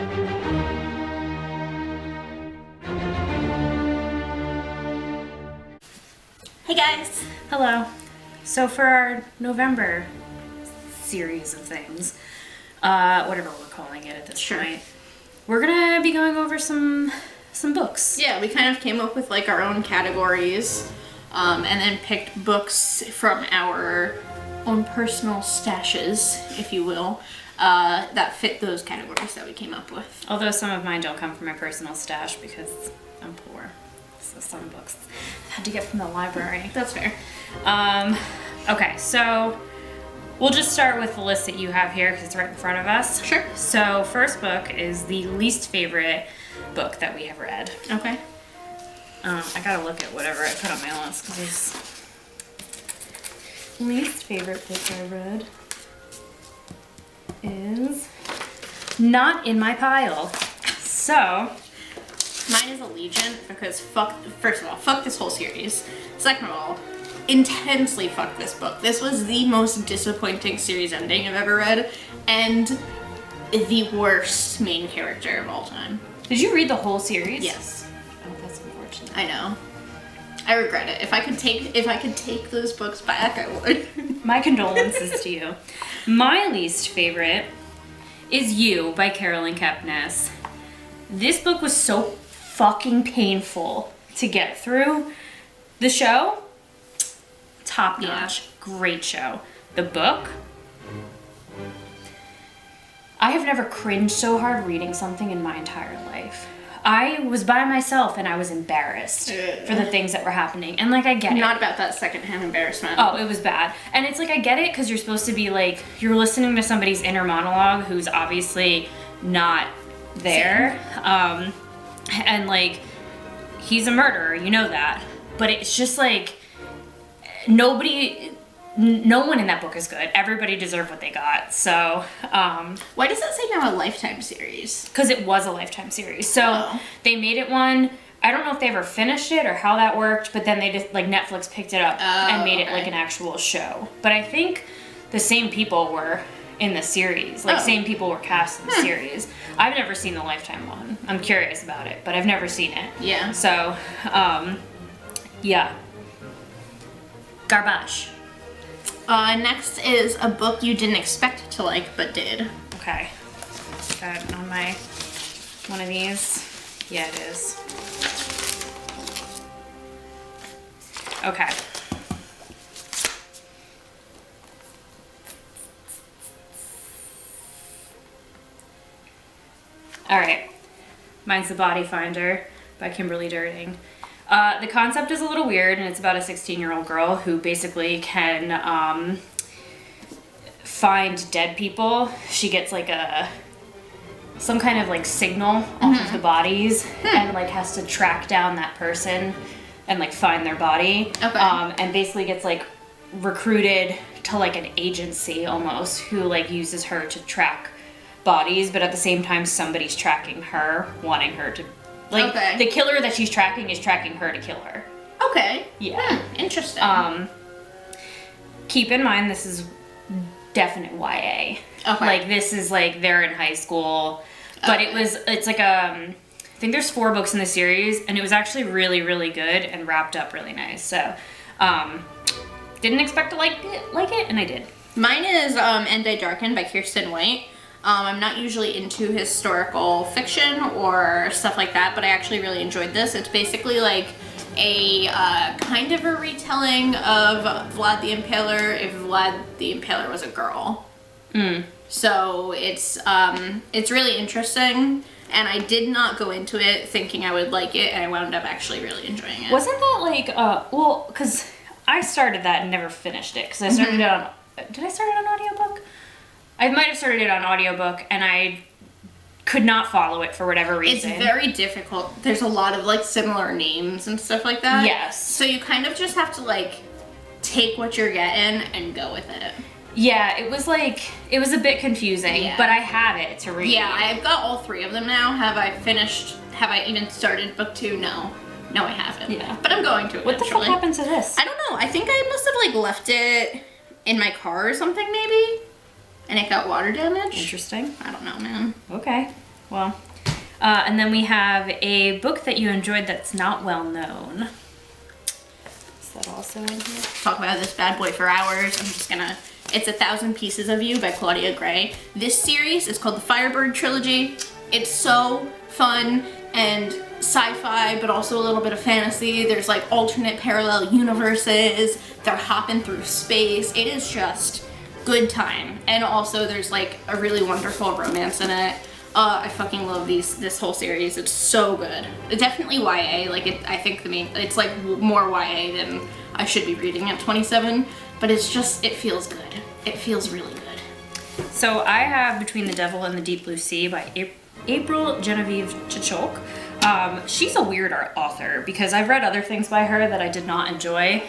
Hey guys! Hello. So for our November series of things, whatever we're calling it at this point, we're gonna be going over some books. Yeah, we kind of came up with like our own categories, and then picked books from our own personal stashes, if you will, that fit those categories that we came up with. Although some of mine don't come from my personal stash because I'm poor. So some books I had to get from the library. That's fair. Okay, so we'll just start with the list that you have here because it's right in front of us. Sure. So first book is the least favorite book that we have read. Okay. I gotta look at whatever I put on my list because it's least favorite book I read is not in my pile. So mine is Allegiant because first of all, fuck this whole series. Second of all, intensely fuck this book. This was the most disappointing series ending I've ever read, and the worst main character of all time. did you read the whole series? Yes. Oh, that's unfortunate. I know. I regret it. If I could take those books back, I would. My condolences to you. My least favorite is You by Carolyn Kepnes. This book was so fucking painful to get through. The show, top notch, great show. The book, I have never cringed so hard reading something in my entire life. I was by myself and I was embarrassed for the things that were happening. And like, I get it. Not about that secondhand embarrassment. Oh, it was bad. And it's like, I get it because you're supposed to be like, you're listening to somebody's inner monologue who's obviously not there. And like, he's a murderer, you know that. But it's just like, no one in that book is good. Everybody deserved what they got. So, why does that say now a Lifetime series? because it was a Lifetime series. So they made it one. I don't know if they ever finished it or how that worked, but then they just, like, Netflix picked it up and made it like an actual show. But I think the same people were in the series. Like, same people were cast in the series. I've never seen the Lifetime one. I'm curious about it, but I've never seen it. Yeah. So, yeah. Garbage. Next is a book you didn't expect to like, but did. Okay. Got it on my one of these. Yeah, it is. Okay. All right. Mine's The Body Finder by Kimberly Durning. The concept is a little weird, and it's about a 16-year-old girl who basically can find dead people. She gets like some kind of like signal off of the bodies and like has to track down that person and like find their body. Okay. And basically gets like recruited to like an agency almost who like uses her to track bodies, but at the same time somebody's tracking her, wanting her to like the killer that she's tracking is tracking her to kill her. Okay. Yeah. Interesting. Keep in mind this is definite YA. Okay. Like this is like they're in high school, but it's like I think there's 4 books in the series, and it was actually really, really good and wrapped up really nice. So, didn't expect to like it, and I did. Mine is End I Darken by Kirsten White. I'm not usually into historical fiction or stuff like that, but I actually really enjoyed this. It's basically like a kind of a retelling of Vlad the Impaler if Vlad the Impaler was a girl. So it's really interesting, and I did not go into it thinking I would like it, and I wound up actually really enjoying it. Wasn't that like well, because I started that and never finished it because I started it on. Did I start it on audiobook? I might have started it on audiobook, and I could not follow it for whatever reason. It's very difficult. There's a lot of like similar names and stuff like that. Yes. So you kind of just have to like take what you're getting and go with it. Yeah, it was a bit confusing, but I have it to read. Yeah, I've got all 3 of them now. Have I even started book 2? No, I haven't. Yeah. But I'm going to eventually. What the fuck happened to this? I don't know. I think I must have like left it in my car or something maybe, and it got water damage. Interesting. I don't know, man. Okay. Well, and then we have a book that you enjoyed that's not well known. Is that also in here? Talk about this bad boy for hours. I'm just gonna... It's 1,000 Pieces of You by Claudia Gray. This series is called the Firebird Trilogy. It's so fun and sci-fi, but also a little bit of fantasy. There's like alternate parallel universes. They're hopping through space. It is just good time. And also there's like a really wonderful romance in it. I fucking love this whole series. It's so good. It's definitely YA. Like I think it's like more YA than I should be reading at 27, but it feels good. It feels really good. So I have Between the Devil and the Deep Blue Sea by April Genevieve Chichok. She's a weird author because I've read other things by her that I did not enjoy.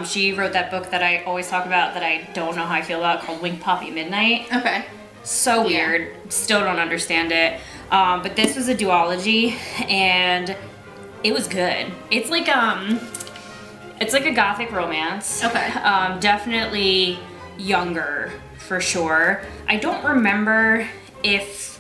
She wrote that book that I always talk about that I don't know how I feel about called Wink Poppy Midnight. Okay. So weird. Still don't understand it. But this was a duology and it was good. It's like a gothic romance. Okay. Definitely younger for sure. I don't remember if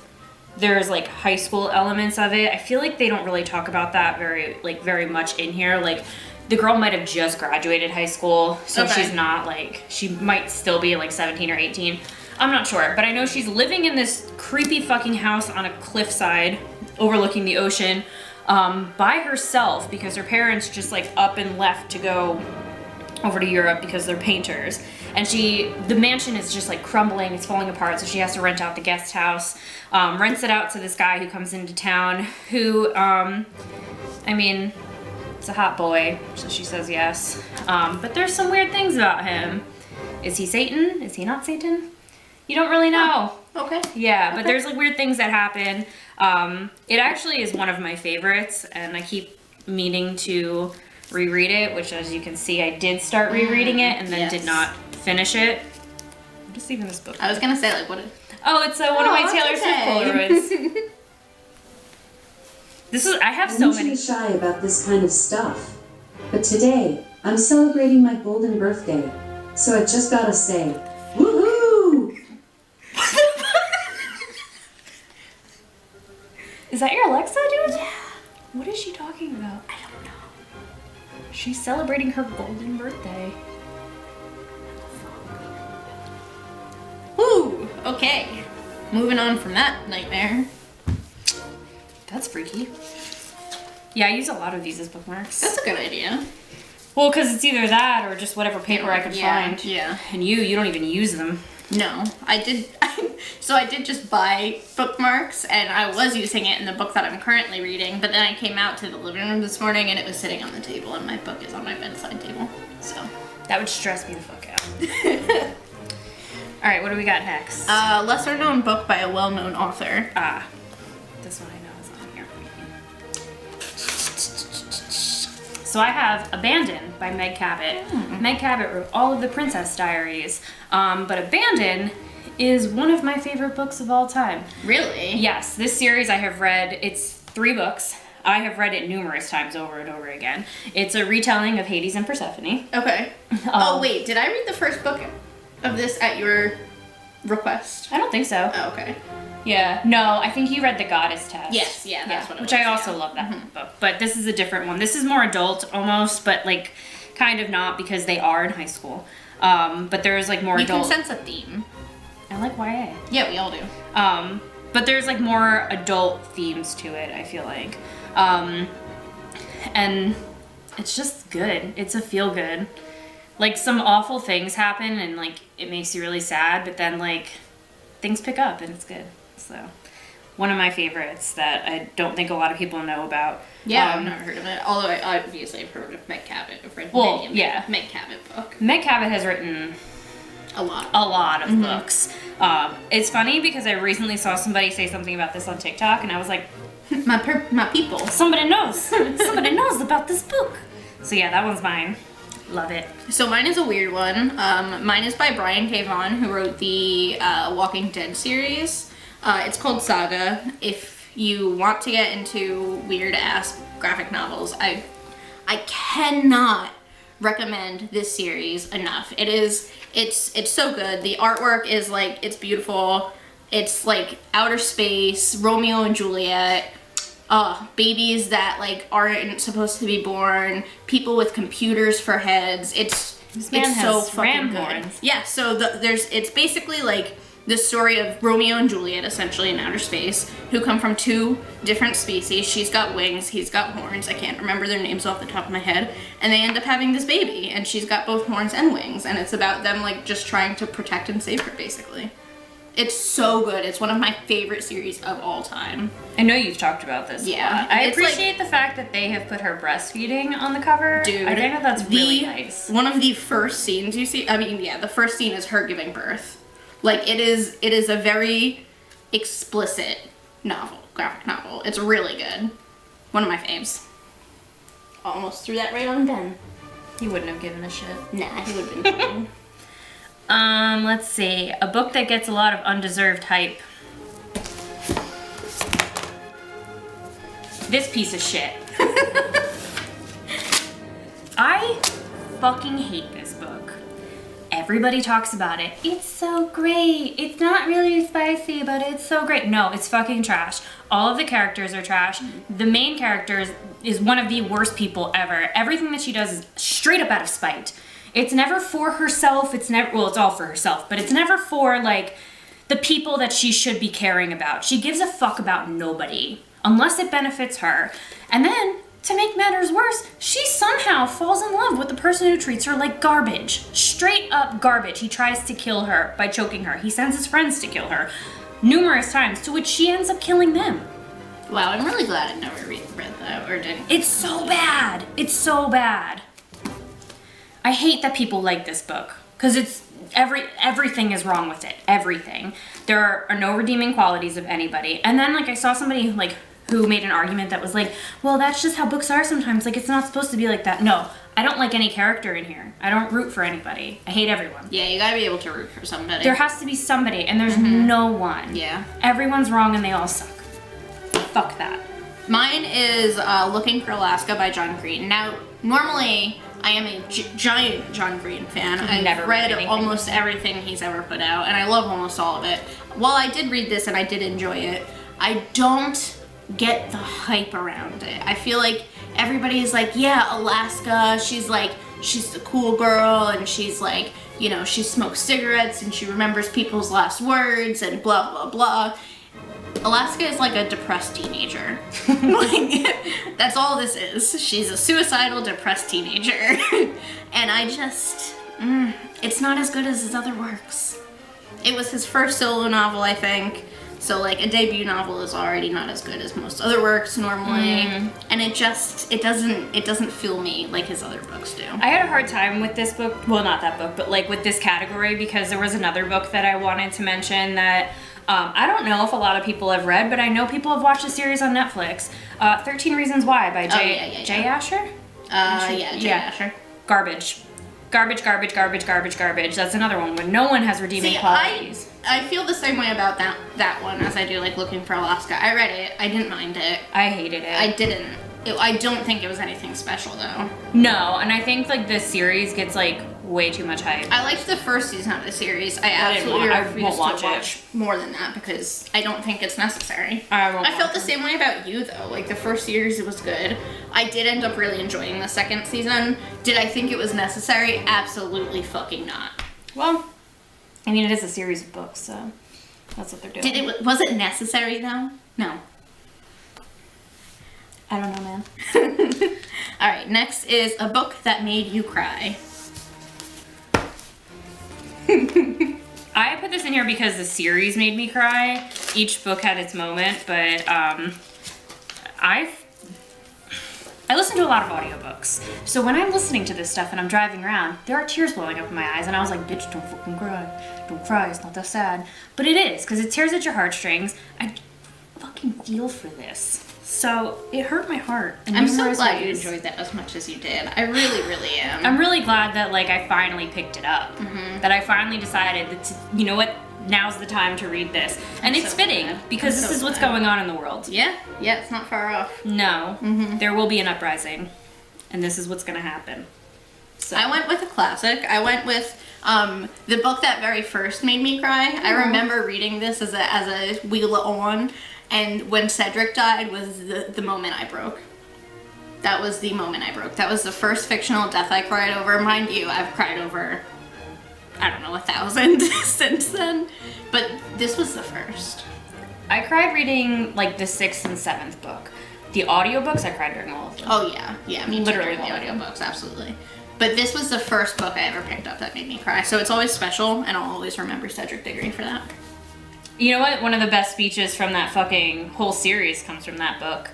there's like high school elements of it. I feel like they don't really talk about that very much in here. Like the girl might have just graduated high school, so she's not like, she might still be like 17 or 18. I'm not sure, but I know she's living in this creepy fucking house on a cliffside overlooking the ocean by herself because her parents just like up and left to go over to Europe because they're painters. And the mansion is just like crumbling, it's falling apart, so she has to rent out the guest house, rents it out to this guy who comes into town who, I mean, it's a hot boy, so she says yes. But there's some weird things about him. Is he Satan? Is he not Satan? You don't really know. Okay. Yeah, but there's like weird things that happen. It actually is one of my favorites, and I keep meaning to reread it, which as you can see, I did start rereading it and then did not finish it. What is even this book? I was gonna say like Oh, it's one of my Taylor Swift Polaroids. I have so many. I'm usually shy about this kind of stuff, but today I'm celebrating my golden birthday, so I just gotta say, woohoo! Is that your Alexa, dude? Yeah. What is she talking about? I don't know. She's celebrating her golden birthday. Woo! Okay. Moving on from that nightmare. That's freaky. Yeah, I use a lot of these as bookmarks. That's a good idea. Well, because it's either that or just whatever paper I can find. Yeah. And you don't even use them. No, I did. So I did just buy bookmarks, and I was using it in the book that I'm currently reading, but then I came out to the living room this morning and it was sitting on the table, and my book is on my bedside table. So that would stress me the fuck out. All right, what do we got next? Lesser known book by a well-known author. This one I know is on here. So I have Abandon by Meg Cabot. Meg Cabot wrote all of the Princess Diaries, but Abandon is one of my favorite books of all time. Really? Yes, this series I have read, it's 3 books. I have read it numerous times over and over again. It's a retelling of Hades and Persephone. Okay. Oh wait, did I read the first book of this at your request? I don't think so. Oh, okay. Yeah, no, I think you read The Goddess Test. Yes, yeah, that's what it which was, I also love that book. But this is a different one. This is more adult almost, but like kind of not because they are in high school. But there's like more adult. You can sense a theme. I like YA. Yeah, we all do. But there's like more adult themes to it, I feel like. And it's just good. It's a feel good. Like some awful things happen and like it makes you really sad, but then like things pick up and it's good. So one of my favorites that I don't think a lot of people know about. Yeah, I've never heard of it. Although obviously I've heard of Meg Cabot. I've read many of Meg Cabot book. Meg Cabot has written a lot of books. It's funny because I recently saw somebody say something about this on TikTok and I was like, my people. Somebody knows. Somebody knows about this book. So yeah, that one's mine. Love it. So mine is a weird one. Mine is by Brian K. Vaughan, who wrote the Walking Dead series. It's called Saga. If you want to get into weird ass graphic novels, I cannot recommend this series enough. It's so good. The artwork is like, it's beautiful. It's like outer space, Romeo and Juliet, babies that like aren't supposed to be born, people with computers for heads. It's so fucking good. Horns. Yeah, so it's basically like the story of Romeo and Juliet, essentially in outer space, who come from two different species. She's got wings, he's got horns. I can't remember their names off the top of my head. And they end up having this baby, and she's got both horns and wings. And it's about them like just trying to protect and save her, basically. It's so good. It's one of my favorite series of all time. I know you've talked about this. Yeah. I appreciate the fact that they have put her breastfeeding on the cover. Dude, I think that's really nice. One of the first scenes you see, the first scene is her giving birth. Like, it is a very explicit novel, graphic novel. It's really good. One of my faves. Almost threw that right on Ben. He wouldn't have given a shit. Nah, he would have been fine. Let's see. A book that gets a lot of undeserved hype. This piece of shit. I fucking hate this book. Everybody talks about it. It's so great. It's not really spicy, but it's so great. No, it's fucking trash. All of the characters are trash. The main character is one of the worst people ever. Everything that she does is straight up out of spite. It's never for herself. It's all for herself, but it's never for, like, the people that she should be caring about. She gives a fuck about nobody, unless it benefits her. And then, to make matters worse, she somehow falls in love with the person who treats her like garbage. Straight up garbage. He tries to kill her by choking her. He sends his friends to kill her numerous times, to which she ends up killing them. Wow, I'm really glad I never read that, or didn't. It's so bad. It's so bad. I hate that people like this book, because it's everything is wrong with it. Everything. There are no redeeming qualities of anybody. And then, like, I saw somebody, like, who made an argument that was like, well, that's just how books are sometimes. Like, it's not supposed to be like that. No, I don't like any character in here. I don't root for anybody. I hate everyone. Yeah, you gotta be able to root for somebody. There has to be somebody, and there's no one. Yeah. Everyone's wrong and they all suck. Fuck that. Mine is Looking for Alaska by John Green. Now, normally, I am a giant John Green fan. I've never read anything. almost everything he's ever put out, and I love almost all of it. While I did read this and I did enjoy it, I don't get the hype around it. I feel like everybody's like, yeah, Alaska, she's the cool girl, and she's like, you know, she smokes cigarettes and she remembers people's last words and blah, blah, blah. Alaska is like a depressed teenager. Like, that's all this is. She's a suicidal, depressed teenager. And I just, it's not as good as his other works. It was his first solo novel, I think. So, like, a debut novel is already not as good as most other works normally. And it doesn't feel me like his other books do. I had a hard time with this book. Well, not that book, but, like, with this category, because there was another book that I wanted to mention that I don't know if a lot of people have read, but I know people have watched the series on Netflix. 13 Reasons Why by Jay Asher? Jay Asher. Garbage. Garbage. That's another one where no one has redeeming qualities. I feel the same way about that one as I do, like, Looking for Alaska. I read it. I didn't mind it. I hated it. I didn't. I don't think it was anything special, though. No, and I think, like, this series gets, like, way too much hype. I liked the first season of the series. I absolutely refuse to watch more than that because I don't think it's necessary. I felt the same way about You, though. Like, the first series was good. I did end up really enjoying the second season. Did I think it was necessary? Absolutely fucking not. Well, I mean, it is a series of books, so that's what they're doing. Was it necessary, though? No. I don't know, man. Alright, next is a book that made you cry. I put this in here because the series made me cry. Each book had its moment, but I listen to a lot of audiobooks. So when I'm listening to this stuff and I'm driving around, there are tears blowing up in my eyes, and I was like, bitch, don't fucking cry. Don't cry, it's not that sad. But it is, because it tears at your heartstrings. I fucking feel for this. So it hurt my heart. I'm so glad you enjoyed that as much as you did. I really, really am. I'm really glad that, like, I finally picked it up. That I finally decided that, you know what, now's the time to read this. And it's fitting, because this is what's going on in the world. Yeah, it's not far off. No, there will be an uprising, and this is what's gonna happen. So. I went with a classic. I went with The book that very first made me cry, I remember reading this as a wee little one, and when Cedric died was the moment I broke. That was the moment I broke. That was the first fictional death I cried over. Mind you, I've cried over, I don't know, 1,000 since then, but this was the first. I cried reading like the 6th and 7th book. The audiobooks, I cried during all of them. Oh yeah, me too. Literally During the all of them. audiobooks, absolutely. But this was the first book I ever picked up that made me cry, so it's always special, and I'll always remember Cedric Diggory for that. You know what? One of the best speeches from that fucking whole series comes from that book.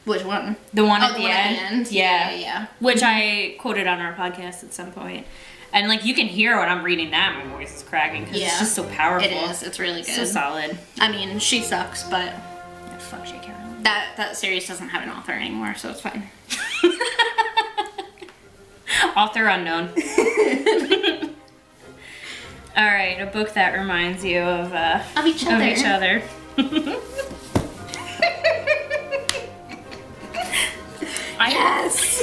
Which one? The one Oh, at the the one end. at the end? Yeah. Yeah. Which I quoted on our podcast at some point. And like you can hear when I'm reading that, my voice is cracking because it's just so powerful. It is. It's really good. So solid. I mean, she sucks, but Yeah, fuck J.K. Rowling. that series doesn't have an author anymore, so it's fine. Author unknown. All right, a book that reminds you of each other. Of each other. Yes.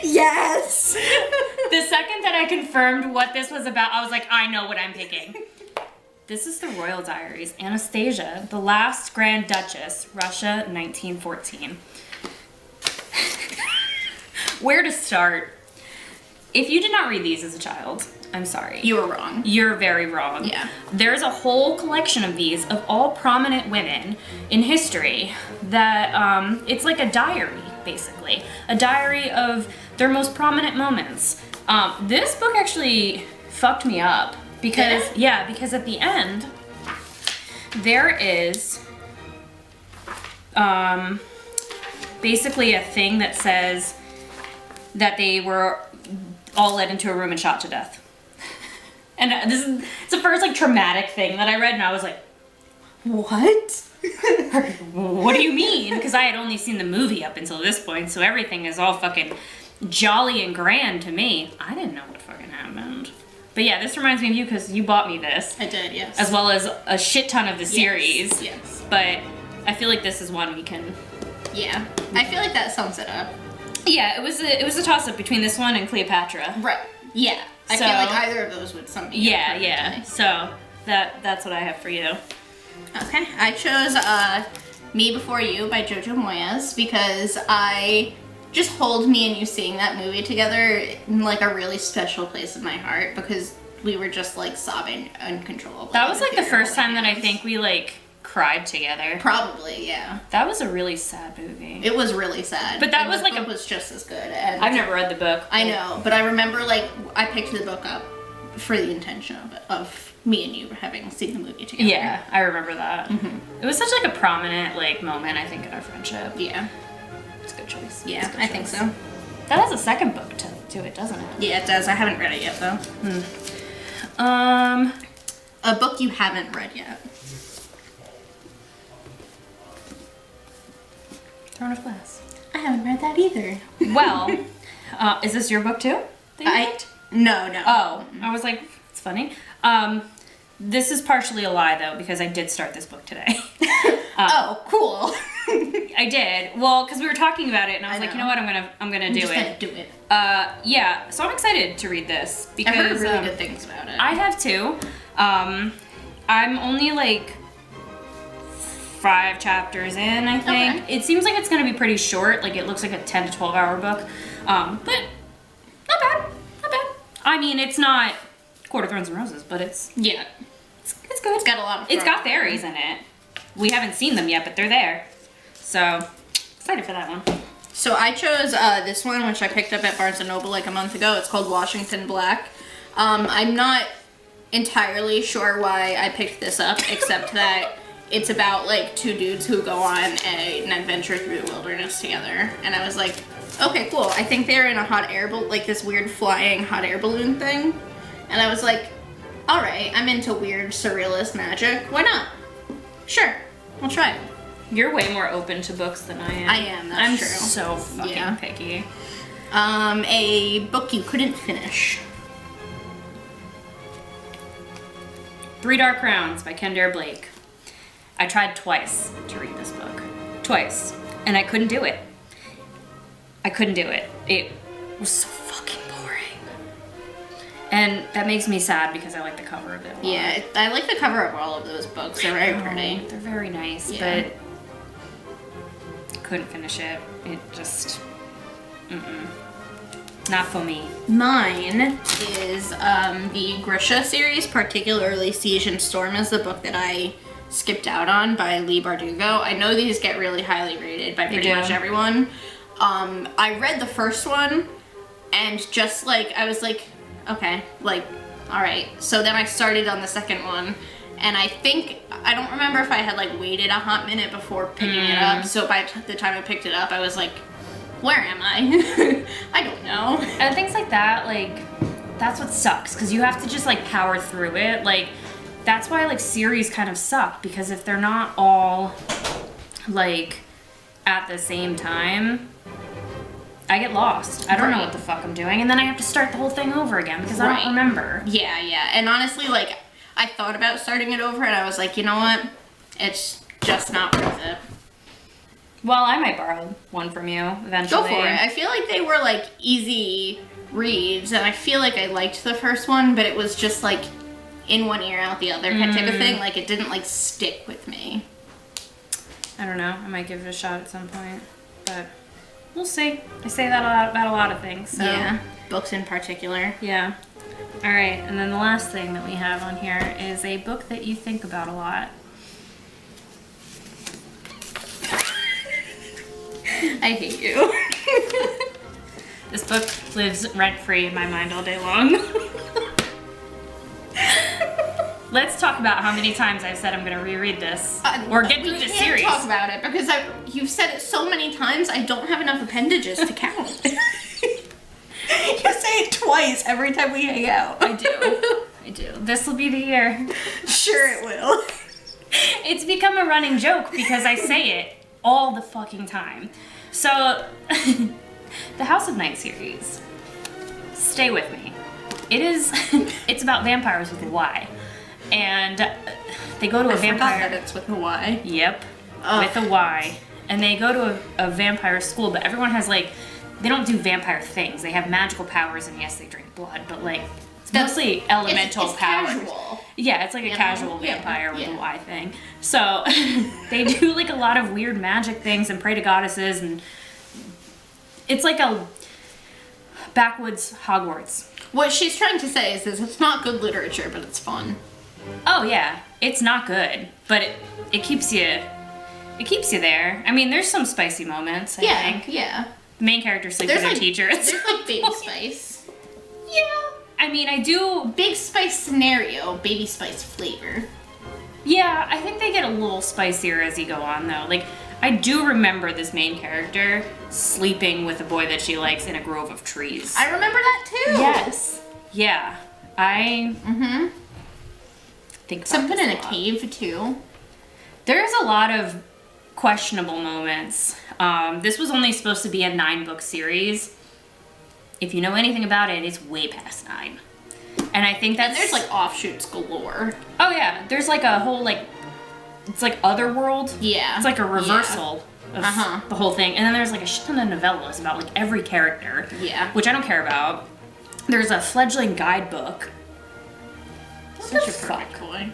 Yes. The second that I confirmed what this was about, I was like, I know what I'm picking. This is The Royal Diaries, Anastasia, the Last Grand Duchess, Russia, 1914. Where to start? If you did not read these as a child, I'm sorry. You were wrong. You're very wrong. Yeah. There's a whole collection of these of all prominent women in history that it's like a diary, basically. A diary of their most prominent moments. This book actually fucked me up because, Did it? yeah, because at the end, there is basically a thing that says that they were all led into a room and shot to death. And it's the first like traumatic thing that I read, and I was like, What? what do you mean? Because I had only seen the movie up until this point, so everything is all fucking jolly and grand to me. I didn't know what fucking happened. But yeah, this reminds me of you because you bought me this. I did, yes. As well as a shit ton of the series. Yes. But I feel like this is one we can... Yeah. I feel like that sums it up. Yeah, it was a toss-up between this one and Cleopatra. Right. Yeah. I So- feel like either of those would sum me Yeah, up. yeah. perfectly. So that's what I have for you. Okay. I chose Me Before You by Jojo Moyes because I just hold me and you seeing that movie together in like a really special place in my heart because we were just like sobbing uncontrollably. That was in like the theater first time that I holding think we like cried together. hands. Probably, yeah. That was a really sad movie. It was really sad. But that and was the like book a- was just as good. And I've never read the book. I know, but I remember like I picked the book up for the intention of me and you having seen the movie together. Yeah, I remember that. It was such like a prominent like moment, I think, in our friendship. Yeah. It's a good choice. Yeah, It's a good I think choice. so. That has a second book to it, doesn't it? Yeah, it does. I haven't read it yet though. A book you haven't read yet. Throne of Glass. I haven't read that either. Well, is this your book too? that you picked? No. Oh, I was like, it's funny. This is partially a lie though, because I did start this book today. Oh, cool. I did. Well, because we were talking about it, and I was I like, you know. know what, I'm gonna do Just it. gonna do it. Yeah. So I'm excited to read this because I've heard really good things about it. I have too. I'm only like 5 chapters in, I think. Okay. It seems like it's gonna be pretty short. Like it looks like a 10 to 12 hour book. But not bad. Not bad. I mean, it's not Court of Thorns and Roses, but it's good. It's got a lot of. It's got fairies in it. We haven't seen them yet, but they're there. So excited for that one. So I chose this one, which I picked up at Barnes & Noble like a month ago. It's called Washington Black. I'm not entirely sure why I picked this up, except that it's about like 2 dudes who go on an adventure through the wilderness together. And I was like, okay, cool. I think they're in a hot air balloon, like this weird flying hot air balloon thing. And I was like, all right, I'm into weird surrealist magic. Why not? Sure, I'll try it. You're way more open to books than I am. I am, that's I'm true. so fucking Yeah. picky. A book you couldn't finish. 3 Dark Crowns by Kendare Blake. I tried twice to read this book. Twice. And I couldn't do it. I couldn't do it. It was so fucking boring. And that makes me sad because I like the cover of it a lot. Yeah, I like the cover of all of those books. They're very pretty. They're very nice, Yeah. but couldn't finish it. It just, not for me. Mine is the Grisha series, particularly Siege and Storm is the book that I skipped out on by Leigh Bardugo. I know these get really highly rated by pretty much everyone. I read the first one and just like, I was like, okay, like, all right. So then I started on the second one, and I think, I don't remember if I had like waited a hot minute before picking it up. So by the time I picked it up, I was like, where am I? I don't know. And things like that, like, that's what sucks, because you have to just like power through it. Like, that's why like series kind of suck, because if they're not all like at the same time, I get lost. I don't know what the fuck I'm doing, and then I have to start the whole thing over again because I don't remember. Yeah, yeah. And honestly, like, I thought about starting it over, and I was like, you know what? It's just not worth it. Well, I might borrow one from you eventually. Go for it. I feel like they were like easy reads, and I feel like I liked the first one, but it was just like in one ear out the other type of thing. Like, it didn't like stick with me. I don't know. I might give it a shot at some point, but we'll see. I say that a lot about a lot of things. So. Yeah, books in particular. Yeah. All right, and then the last thing that we have on here is a book that you think about a lot. I hate you. This book lives rent-free in my mind all day long. Let's talk about how many times I've said I'm going to reread this or get through this series. We can't talk about it because you've said it so many times. I don't have enough appendages to count. You say it twice every time we hang out. I do. This will be the year. Sure, it will. It's become a running joke because I say it all the fucking time. So, the House of Night series. Stay with me. It's about vampires with a Y. And they go to a vampire. I forgot that it's with a Y. Yep, with a Y. And they go to a vampire school, but everyone has like, they don't do vampire things. They have magical powers, and yes, they drink blood, but like, it's mostly elemental it's powers. Casual. Yeah, it's like a casual vampire with a Y thing. So they do like a lot of weird magic things and pray to goddesses, and it's like a backwoods Hogwarts. What she's trying to say is it's not good literature, but it's fun. Oh yeah, it's not good, but it keeps you there. I mean, there's some spicy moments, I think. Yeah. The main character sleeps with her teacher. There's like Baby Spice. Yeah. I mean, I do. Big Spice scenario, Baby Spice flavor. Yeah, I think they get a little spicier as you go on, though. Like, I do remember this main character sleeping with a boy that she likes in a grove of trees. I remember that too. Yes. Yeah. I think about something in this a cave too. There's a lot of questionable moments. This was only supposed to be a 9-book series. If you know anything about it, it's way past 9. And I think that's... And there's like offshoots galore. Oh yeah, there's like a whole like... It's like Otherworld. Yeah. It's like a reversal of the whole thing. And then there's like a shit ton of novellas about like every character. Yeah. Which I don't care about. There's a fledgling guidebook. Such a perfect boy.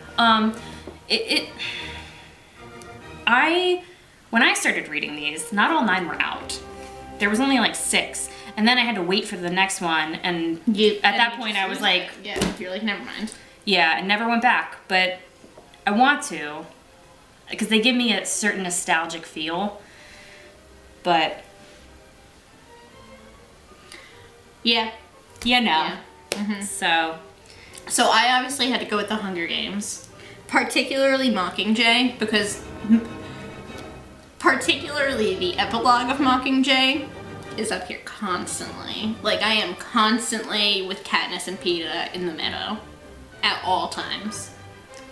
When I started reading these, not all 9 were out. There was only like 6. And then I had to wait for the next one, and at that point I was like... Yeah, you're like, never mind. Yeah, I never went back, but I want to, because they give me a certain nostalgic feel, but... Yeah. You know. Yeah. Mm-hmm. So I obviously had to go with the Hunger Games. Particularly Mockingjay, because... Particularly the epilogue of Mockingjay is up here constantly. Like, I am constantly with Katniss and Peeta in the meadow at all times.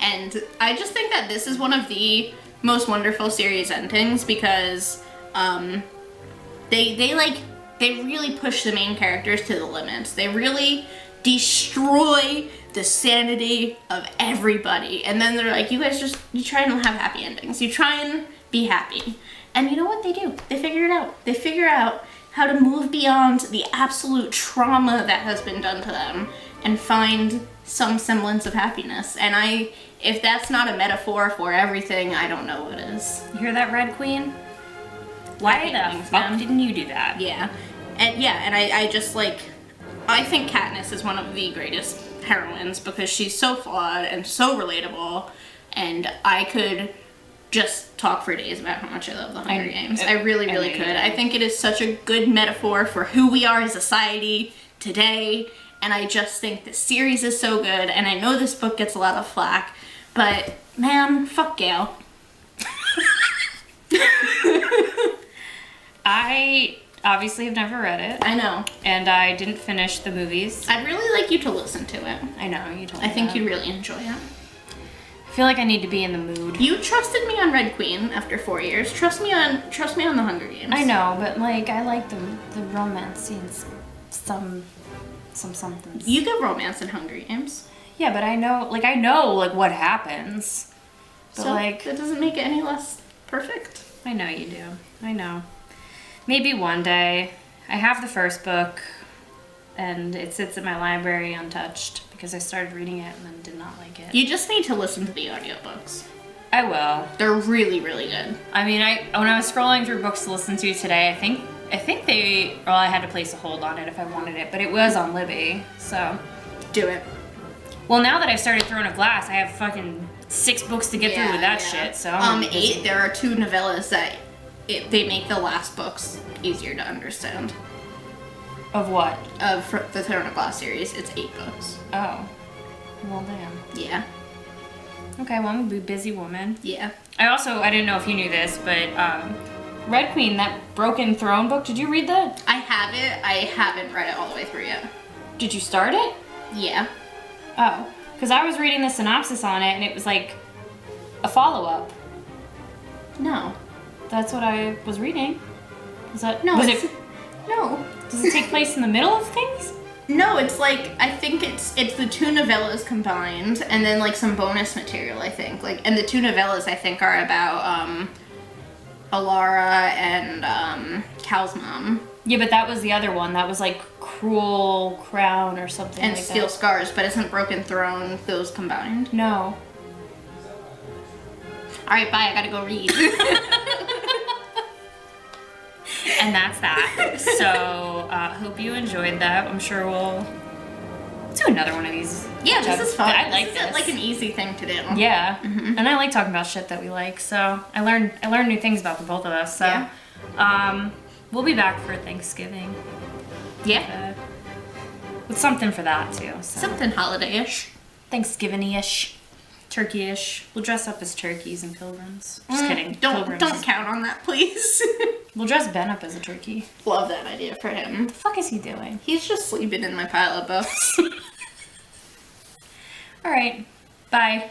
And I just think that this is one of the most wonderful series endings because they really push the main characters to the limits. They really destroy the sanity of everybody. And then they're like, you try and have happy endings. You try and be happy. And you know what they do? They figure it out. They figure out how to move beyond the absolute trauma that has been done to them and find some semblance of happiness. And if that's not a metaphor for everything, I don't know what is. You hear that, Red Queen? Why the fuck didn't you do that? Yeah. And I just like, I think Katniss is one of the greatest heroines because she's so flawed and so relatable, and I could just talk for days about how much I love the Hunger Games. I really could. I think it is such a good metaphor for who we are as a society today, and I just think this series is so good, and I know this book gets a lot of flack, but man, fuck Gale. I obviously have never read it. I know. And I didn't finish the movies. I'd really like you to listen to it. I know, you told me I think that. you'd really enjoy it. I feel like I need to be in the mood. You trusted me on Red Queen after 4 years. Trust me on the Hunger Games. I know, but like I like the romance scenes. Some somethings. You get romance in Hunger Games. Yeah, but I know what happens. But So like that doesn't make it any less perfect. I know you do. I know. Maybe one day. I have the first book, and it sits in my library untouched because I started reading it and then did not like it. You just need to listen to the audiobooks. I will. They're really good. I mean, when I was scrolling through books to listen to today, I think I had to place a hold on it if I wanted it, but it was on Libby, so. Do it. Well, now that I've started Throne of Glass, I have fucking 6 books to get through with that shit, so. 8, there are 2 novellas that they make the last books easier to understand. Of what? Of the Throne of Glass series, it's 8 books. Oh. Well, damn. Yeah. Okay, well, I'm a busy woman. Yeah. I didn't know if you knew this, but Red Queen, that Broken Throne book, did you read that? I have it. I haven't read it all the way through yet. Did you start it? Yeah. Oh. Because I was reading the synopsis on it, and it was like a follow-up. No. That's what I was reading. Is that... No, was it's... it... No. Does it take place in the middle of things? No, it's like, I think it's the 2 novellas combined, and then like some bonus material, I think. Like, and the 2 novellas, I think, are about Alara and Cal's mom. Yeah, but that was the other one. That was like Cruel Crown or something And like Steel that. Scars, but isn't Broken Throne those combined? No. Alright, bye, I gotta go read. And that's that. So, hope you enjoyed that. I'm sure we'll do another one of these. Yeah, this is fun. I like this. Is like an easy thing to do. Yeah, and I like talking about shit that we like. So I learned new things about the both of us. So, Yeah. We'll be back for Thanksgiving. Yeah. With something for that too. So. Something holiday-ish. Thanksgiving-ish, turkey-ish. We'll dress up as turkeys and pilgrims. Just kidding. Don't Pilgrims. count on that, please. We'll dress Ben up as a turkey. Love that idea for him. What the fuck is he doing? He's just sleeping in my pile of books. All right. Bye.